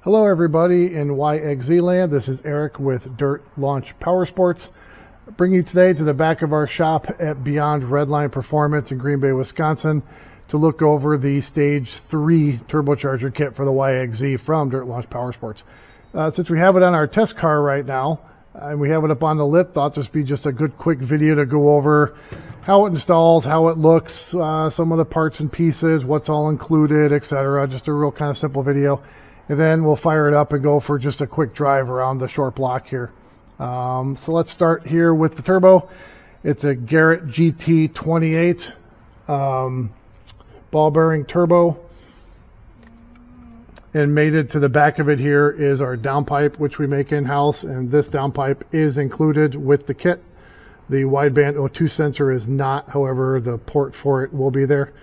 Hello everybody in YXZ land. This is Eric with Dirt Launch Powersports. Bringing you today to the back of our shop at Beyond Redline Performance in Green Bay, Wisconsin to look over the Stage 3 turbocharger kit for the YXZ from Dirt Launch Powersports. Since we have it on our test car right now and we have it up on the lip, thought this would be just a good quick video to go over how it installs, how it looks, some of the parts and pieces, what's all included, etc. Just a real kind of simple video. And then we'll fire it up and go for just a quick drive around the short block here. So let's start here with the turbo. It's a Garrett GT28 ball bearing turbo. And mated to the back of it here is our downpipe, which we make in-house. And this downpipe is included with the kit. The wideband O2 sensor is not, however, the port for it will be there.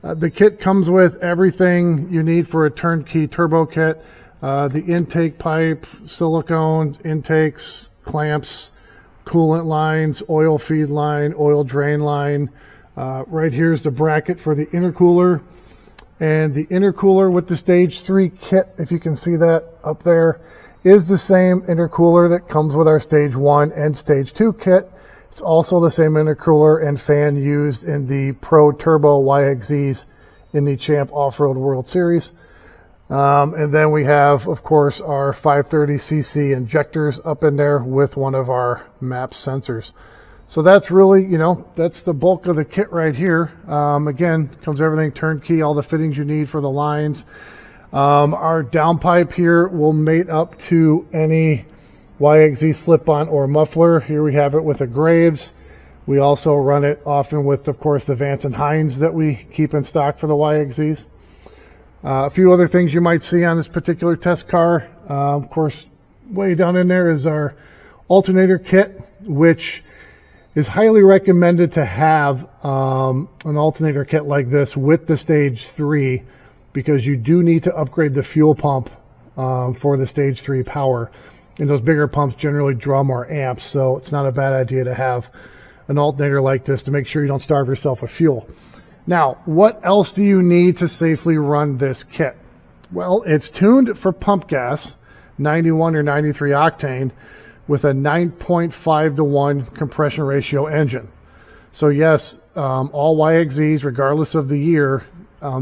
The kit comes with everything you need for a turnkey turbo kit. The intake pipe, silicone, intakes, clamps, coolant lines, oil feed line, oil drain line. Right here's the bracket for the intercooler. And the intercooler with the Stage 3 kit, if you can see that up there, is the same intercooler that comes with our Stage 1 and Stage 2 kit. It's also the same intercooler and fan used in the Pro Turbo YXZs in the Champ Off-Road World Series. And then we have, of course, our 530cc injectors up in there with one of our MAP sensors. So that's really, that's the bulk of the kit right here. Again, comes everything turnkey, all the fittings you need for the lines. Our downpipe here will mate up to any YXZ slip-on or muffler. Here we have it with a Graves. We also run it often with, of course, the Vance and Hines that we keep in stock for the YXZs. A few other things you might see on this particular test car. Of course, way down in there is our alternator kit, which is highly recommended to have an alternator kit like this with the Stage 3 because you do need to upgrade the fuel pump for the Stage 3 power. And those bigger pumps generally draw more amps, so it's not a bad idea to have an alternator like this to make sure you don't starve yourself of fuel. Now, what else do you need to safely run this kit? Well, it's tuned for pump gas, 91 or 93 octane, with a 9.5 to 1 compression ratio engine. So yes, all YXZs, regardless of the year,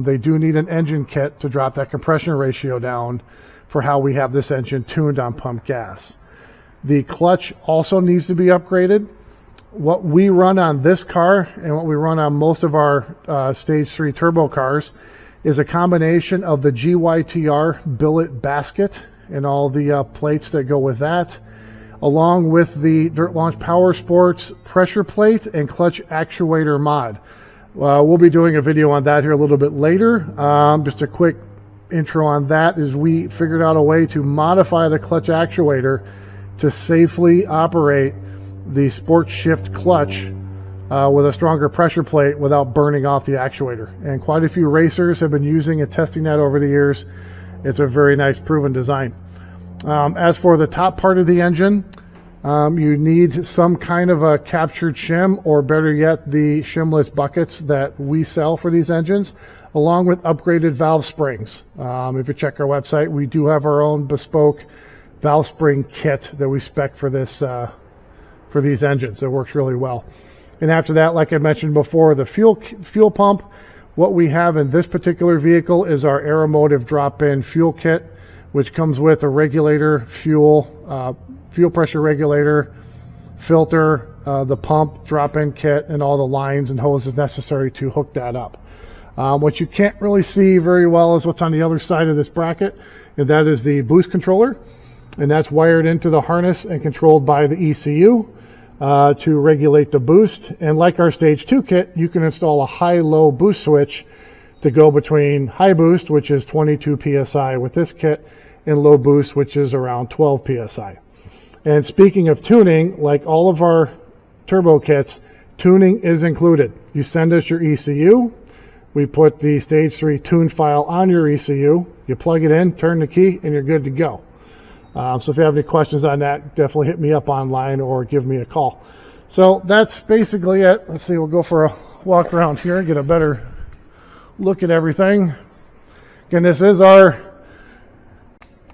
they do need an engine kit to drop that compression ratio down for how we have this engine tuned on pump gas. The clutch also needs to be upgraded. What we run on this car and what we run on most of our Stage 3 turbo cars is a combination of the GYTR billet basket and all the plates that go with that, along with the Dirt Launch Powersports pressure plate and clutch actuator mod. We'll be doing a video on that here a little bit later. Just a quick intro on that is we figured out a way to modify the clutch actuator to safely operate the Sport Shift clutch with a stronger pressure plate without burning off the actuator. And quite a few racers have been using and testing that over the years. It's a very nice proven design. As for the top part of the engine, you need some kind of a captured shim, or better yet, the shimless buckets that we sell for these engines, along with upgraded valve springs. If you check our website, we do have our own bespoke valve spring kit that we spec for this for these engines. It works really well. And after that, like I mentioned before, the fuel pump. What we have in this particular vehicle is our Aeromotive drop-in fuel kit, which comes with a regulator, fuel pressure regulator, filter, the pump, drop-in kit, and all the lines and hoses necessary to hook that up. What you can't really see very well is what's on the other side of this bracket, and that is the boost controller, and that's wired into the harness and controlled by the ECU to regulate the boost. And like our Stage 2 kit, you can install a high-low boost switch to go between high boost, which is 22 psi with this kit, and low boost, which is around 12 psi. And speaking of tuning, like all of our turbo kits, tuning is included. You send us your ECU, we put the Stage 3 tune file on your ECU, you plug it in, turn the key, and you're good to go. So if you have any questions on that, definitely hit me up online or give me a call. So that's basically it. Let's see, we'll go for a walk around here and get a better look at everything. Again, this is our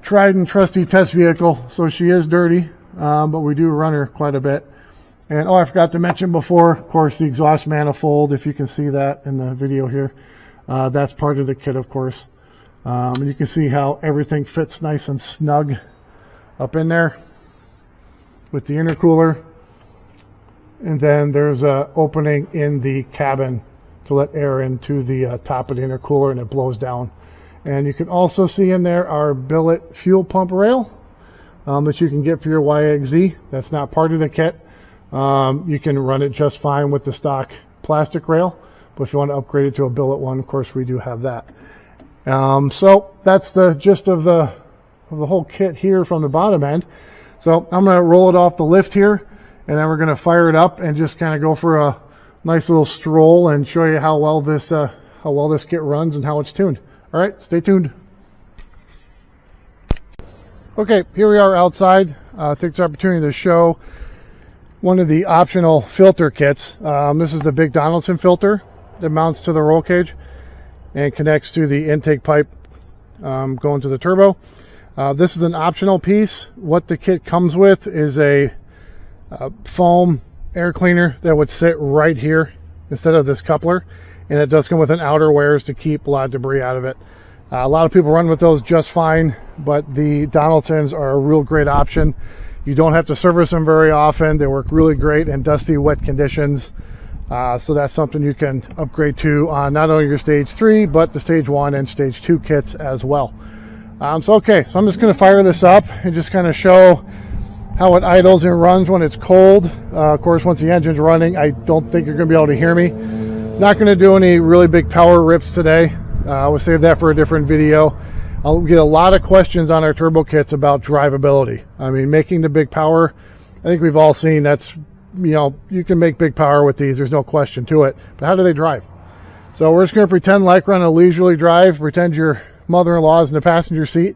tried and trusty test vehicle, so she is dirty, but we do run her quite a bit. And oh, I forgot to mention before, of course, the exhaust manifold, if you can see that in the video here. That's part of the kit, of course. And you can see how everything fits nice and snug up in there with the intercooler. And then there's an opening in the cabin to let air into the top of the intercooler, and it blows down. And you can also see in there our billet fuel pump rail that you can get for your YXZ. That's not part of the kit. You can run it just fine with the stock plastic rail, but if you want to upgrade it to a billet one, of course we do have that. So that's the gist of the whole kit here from the bottom end. So I'm going to roll it off the lift here, and then we're going to fire it up and just kind of go for a nice little stroll and show you how well this kit runs and how it's tuned. All right, stay tuned. Okay, here we are outside. Take this opportunity to show one of the optional filter kits. This is the big Donaldson filter that mounts to the roll cage and connects to the intake pipe going to the turbo. This is an optional piece. What the kit comes with is a foam air cleaner that would sit right here instead of this coupler, and it does come with an outer wears to keep a lot of debris out of it. A lot of people run with those just fine, but the Donaldsons are a real great option. You don't have to service them very often. They work really great in dusty, wet conditions. So that's something you can upgrade to on not only your stage 3, but the stage 1 and stage 2 kits as well. Okay, so I'm just going to fire this up and just kind of show how it idles and runs when it's cold. Of course, once the engine's running, I don't think you're going to be able to hear me. Not going to do any really big power rips today. We'll save that for a different video. I'll get a lot of questions on our turbo kits about drivability. I mean, making the big power, I think we've all seen that's, you know, you can make big power with these, there's no question to it, but how do they drive? So we're just going to pretend like we're on a leisurely drive, pretend your mother-in-law is in the passenger seat,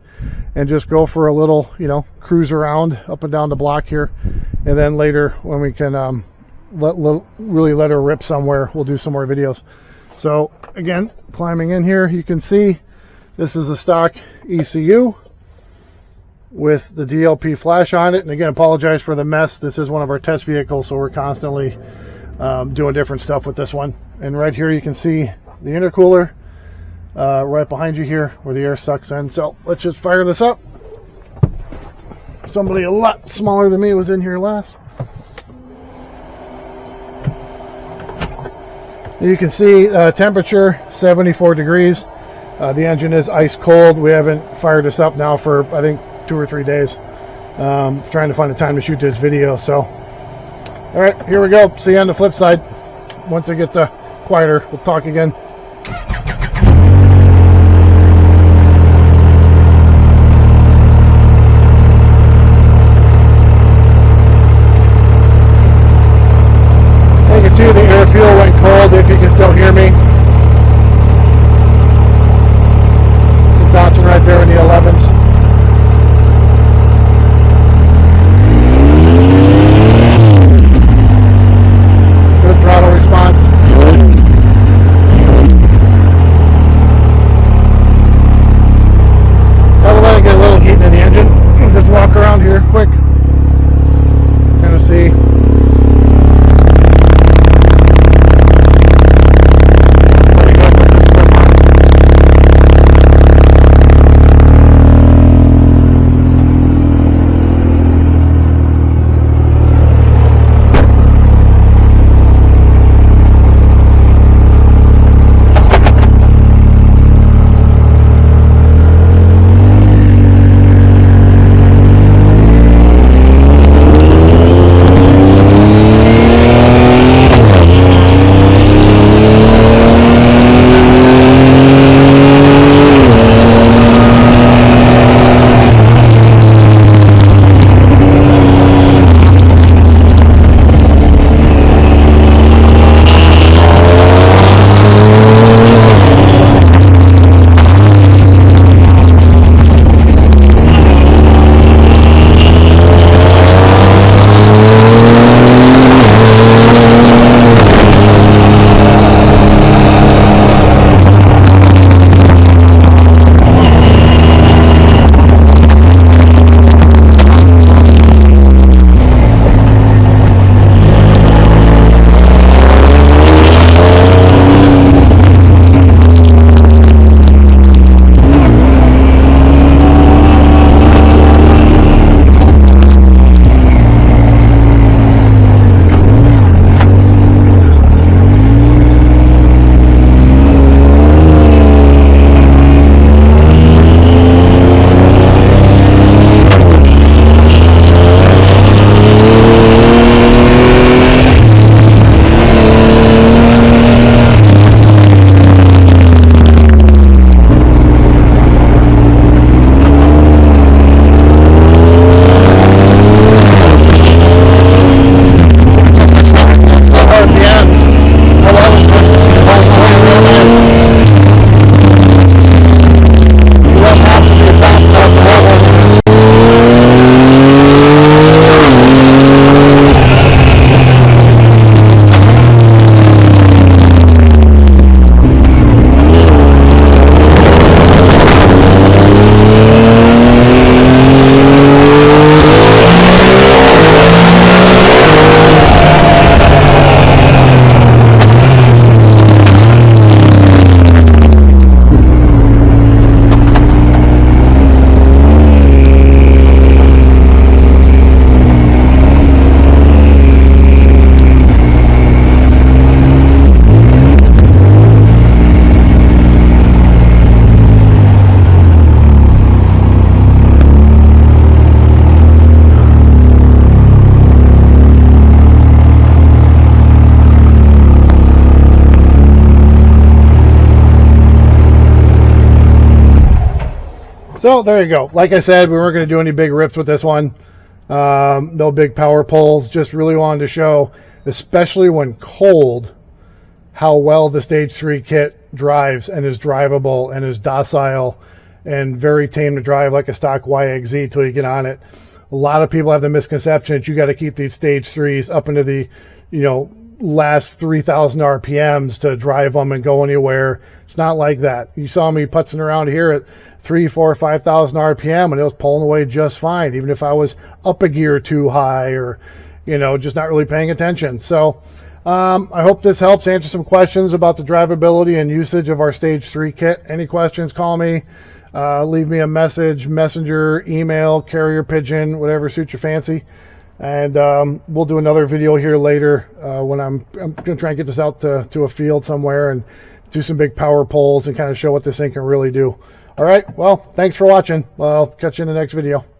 and just go for a little, you know, cruise around up and down the block here. And then later when we can really let her rip somewhere, we'll do some more videos. So again, climbing in here, you can see this is a stock ECU with the DLP flash on it. And again, apologize for the mess. This is one of our test vehicles, so we're constantly doing different stuff with this one. And right here you can see the intercooler right behind you here where the air sucks in. So let's just fire this up. Somebody a lot smaller than me was in here last. You can see temperature 74 degrees. The engine is ice cold. We haven't fired this up now for I think 2 or 3 days. Trying to find a time to shoot this video. So all right, here we go. See you on the flip side. Once it gets quieter, we'll talk again. You can see the air fuel went cold, if you can still hear me. The Datsun right there in the 11s. Good throttle response. I will let it get a little heat in the engine. Just walk around here quick. Kind of see. So there you go. Like I said, we weren't going to do any big rips with this one. No big power pulls. Just really wanted to show, especially when cold, how well the Stage 3 kit drives and is drivable and is docile and very tame to drive like a stock YXZ till you get on it. A lot of people have the misconception that you got to keep these Stage 3s up into the, last 3,000 RPMs to drive them and go anywhere. It's not like that. You saw me putzing around here at 3, 4, 5,000 RPM and it was pulling away just fine, even if I was up a gear too high or, just not really paying attention. So I hope this helps answer some questions about the drivability and usage of our Stage 3 kit. Any questions, call me. Leave me a message, messenger, email, carrier pigeon, whatever suits your fancy. And we'll do another video here later when I'm going to try and get this out to a field somewhere and do some big power pulls and kind of show what this thing can really do. All right, well, thanks for watching. I'll catch you in the next video.